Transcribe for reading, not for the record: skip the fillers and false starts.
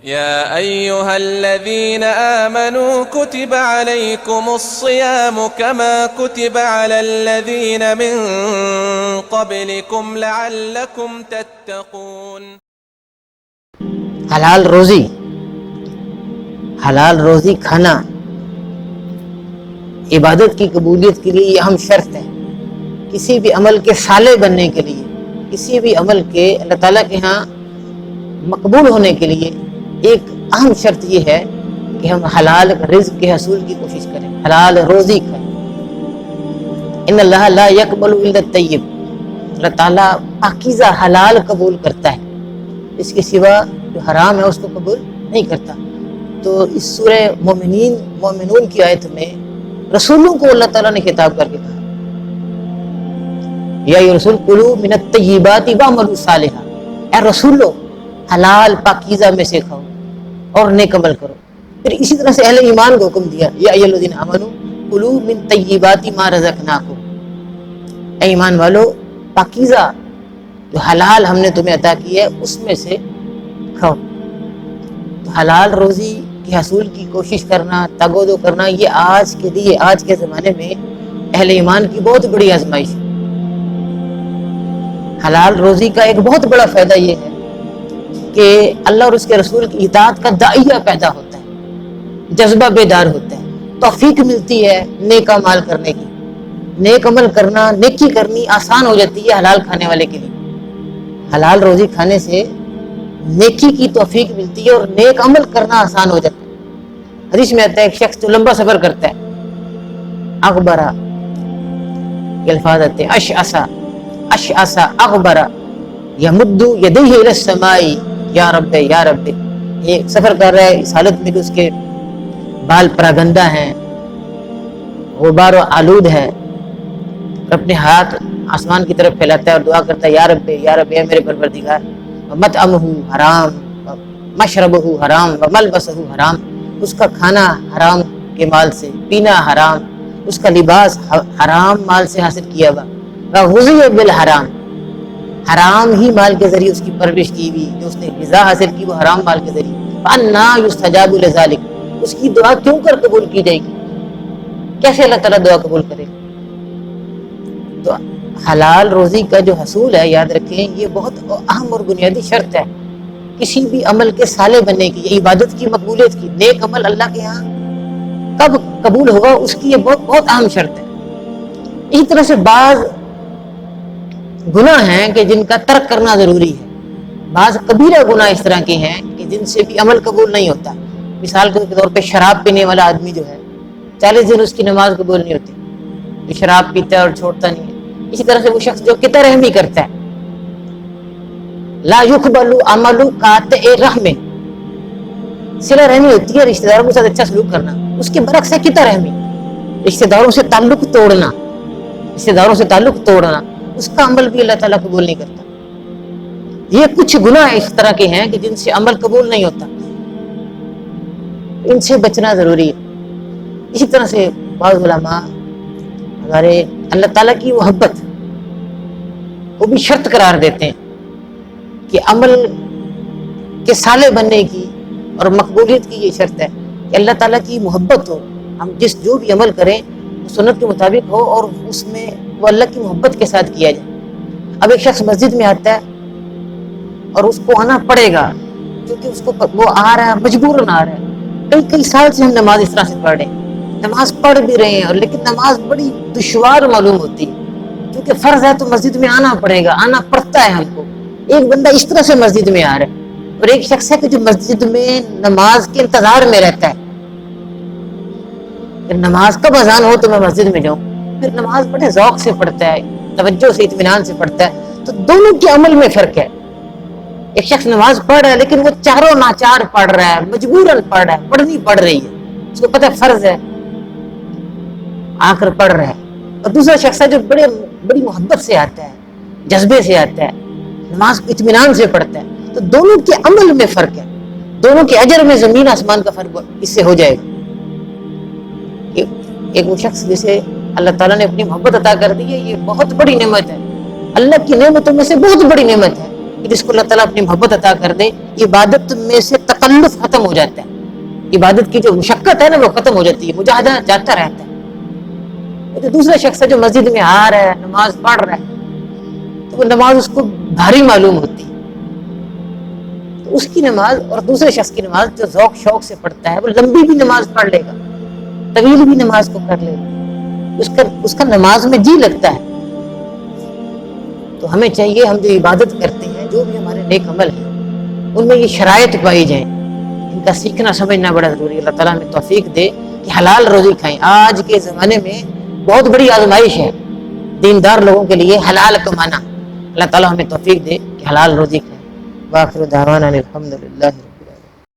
يا أيها الذين آمنوا كتب عليكم الصيام كما كتب على الذين من قبلكم لعلكم تتقون. حلال روزی کھانا عبادت کی قبولیت کے لیے یہ اہم شرط ہے. کسی بھی عمل کے صالح بننے کے لیے، کسی بھی عمل کے اللہ تعالیٰ کے ہاں مقبول ہونے کے لیے ایک اہم شرط یہ ہے کہ ہم حلال رزق کے حصول کی کوشش کریں، حلال روزی کھائیں. ان اللہ لا یقبل الا الطیب، اللہ تعالیٰ پاکیزہ حلال قبول کرتا ہے، اس کے سوا جو حرام ہے اس کو قبول نہیں کرتا. تو اس سورہ مومنون کی آیت میں رسولوں کو اللہ تعالیٰ نے خطاب کر کے کہا یا رسول کلوا من الطیبات واعملوا صالحا، اے رسولو حلال پاکیزہ میں سے کھاؤ اور نیک عمل کرو. پھر اسی طرح سے اہل ایمان کو حکم دیا یا ایھا الذین آمنوا کلوا من طیبات ما رزقناکم، اے ایمان والو پاکیزہ جو حلال ہم نے تمہیں عطا کی ہے اس میں سے کھاؤ. تو حلال روزی کے حصول کی کوشش کرنا، تگ و دو کرنا، یہ آج کے زمانے میں اہل ایمان کی بہت بڑی آزمائش ہے. حلال روزی کا ایک بہت بڑا فائدہ یہ ہے کہ اللہ اور اس کے رسول کی اطاعت کا داعیہ پیدا ہوتا ہے، جذبہ بیدار ہوتا ہے، توفیق ملتی ہے نیک اعمال کرنے کی. نیک عمل کرنا، نیکی کرنی آسان ہو جاتی ہے حلال کھانے والے کے لیے. حلال روزی کھانے سے نیکی کی توفیق ملتی ہے اور نیک عمل کرنا آسان ہو جاتا ہے. حدیث میں آتا ہے ایک شخص جو لمبا سفر کرتا ہے، اغبرا یہ الفاظ آتے ہیں، اشعث اغبرا یمد یدیہ الی السماء یا رب یا رب. یہ سفر کر رہا ہے اس حالت میں کہ اس کے بال پراگندہ ہیں، غبار و آلود ہے، اپنے ہاتھ آسمان کی طرف پھیلاتا ہے اور دعا کرتا ہے یا رب اے میرے پروردگار. مطعمہ حرام مشربہ حرام ملبسہ حرام، اس کا کھانا حرام کے مال سے، پینا حرام، اس کا لباس حرام مال سے حاصل کیا ہوا. غذی بالحرام، حرام ہی مال کے ذریعے اس کی پرورش کی ہوئی، جو اس نے غذا حاصل کی وہ حرام مال کے ذریعے. فانا یستجاب لذلک، اس کی دعا کیوں کر قبول کی جائے گی؟ کیسے اللہ تعالیٰ دعا قبول کرے گا؟ تو حلال روزی کا جو حصول ہے، یاد رکھیں یہ بہت اہم اور بنیادی شرط ہے کسی بھی عمل کے صالح بننے کی، عبادت کی مقبولیت کی. نیک عمل اللہ کے ہاں کب قبول ہوگا اس کی یہ بہت بہت اہم شرط ہے. اسی طرح سے بعض گناہ ہیں کہ جن کا ترک کرنا ضروری ہے. بعض کبیرہ گناہ اس طرح کے ہیں کہ جن سے بھی عمل قبول نہیں ہوتا. مثال کے طور پہ شراب پینے والا آدمی جو ہے 40 دن اس کی نماز قبول نہیں ہوتی، جو شراب پیتا ہے اور چھوڑتا نہیں ہے. اسی طرح سے وہ شخص جو قطع رحمی کرتا ہے، لا یقبل عمل قاطع رحم، صلہ رحمی ہوتی ہے رشتہ داروں کے ساتھ اچھا سلوک کرنا، اس کے برعکس ہے قطع رحمی، رشتہ داروں سے تعلق توڑنا، اس کا عمل بھی اللہ تعالیٰ قبول نہیں کرتا. یہ کچھ گناہ اس طرح کے ہیں کہ جن سے عمل قبول نہیں ہوتا، ان سے بچنا ضروری ہے. اسی طرح سے بعض علماء ہمارے اللہ تعالیٰ کی محبت کو بھی شرط قرار دیتے ہیں کہ عمل کے صالح بننے کی اور مقبولیت کی یہ شرط ہے کہ اللہ تعالیٰ کی محبت ہو. ہم جو بھی عمل کریں وہ سنت کے مطابق ہو اور اس میں وہ اللہ کی محبت کے ساتھ کیا جائے. اب ایک شخص مسجد میں آتا ہے اور اس کو آنا پڑے گا کیونکہ اس کو وہ آ رہا ہے، مجبوراً آ رہا ہے. کئی سال سے ہم نماز اس طرح سے پڑھ رہے ہیں، نماز پڑھ بھی رہے ہیں، اور لیکن نماز بڑی دشوار معلوم ہوتی ہے کیونکہ فرض ہے تو مسجد میں آنا پڑے گا، آنا پڑتا ہے ہم کو. ایک بندہ اس طرح سے مسجد میں آ رہا ہے اور ایک شخص ہے کہ جو مسجد میں نماز کے انتظار میں رہتا ہے، پھر نماز کب اذان ہو تو میں مسجد میں جاؤں. پھر نماز بڑے ذوق سے پڑھتا ہے، توجہ سے، اطمینان سے پڑھتا ہے. تو دونوں کے عمل میں فرق ہے. ایک شخص نماز پڑھ رہا ہے لیکن وہ چاروں ناچار پڑھ رہا ہے، مجبوراً پڑھ رہا ہے، پڑھنی پڑ رہی ہے، اس کو پتہ ہے فرض ہے، آ کر پڑھ رہا ہے. اور دوسرا شخص ہے جو بڑی محبت سے آتا ہے، جذبے سے آتا ہے، نماز اطمینان سے پڑھتا ہے. تو دونوں کے عمل میں فرق ہے، دونوں کے اجر میں زمین آسمان کا فرق اس سے ہو جائے گا. ایک وہ شخص جسے اللہ تعالیٰ نے اپنی محبت عطا کر دی ہے، یہ بہت بڑی نعمت ہے، اللہ کی نعمتوں میں سے بہت بڑی نعمت ہے کہ جس کو اللہ تعالیٰ اپنی محبت عطا کر دے، عبادت میں سے تکلف ختم ہو جاتا ہے، عبادت کی جو مشقت ہے نا وہ ختم ہو جاتی ہے، مجاہدہ جاتا رہتا ہے۔ تو دوسرا شخص ہے جو مسجد میں آ رہا ہے، نماز پڑھ رہا ہے، تو وہ نماز اس کو بھاری معلوم ہوتی ہے، تو اس کی نماز اور دوسرے شخص کی نماز جو ذوق شوق سے پڑھتا ہے وہ لمبی بھی نماز پڑھ لے گا، طویل بھی نماز کو کر لے گا، اس کا نماز میں جی لگتا ہے۔ تو ہمیں چاہیے ہم جو عبادت کرتے ہیں، جو بھی ہمارے نیک عمل ہیں، ان میں یہ شرائط پائی جائیں، ان کا سیکھنا سمجھنا بڑا ضروری ہے۔ اللہ تعالیٰ ہمیں توفیق دے کہ حلال روزی کھائیں۔ آج کے زمانے میں بہت بڑی آزمائش ہے دیندار لوگوں کے لیے حلال کمانا۔ اللہ تعالیٰ ہمیں توفیق دے کہ حلال روزی کھائیں۔ وآخر دعوانا الحمدللہ۔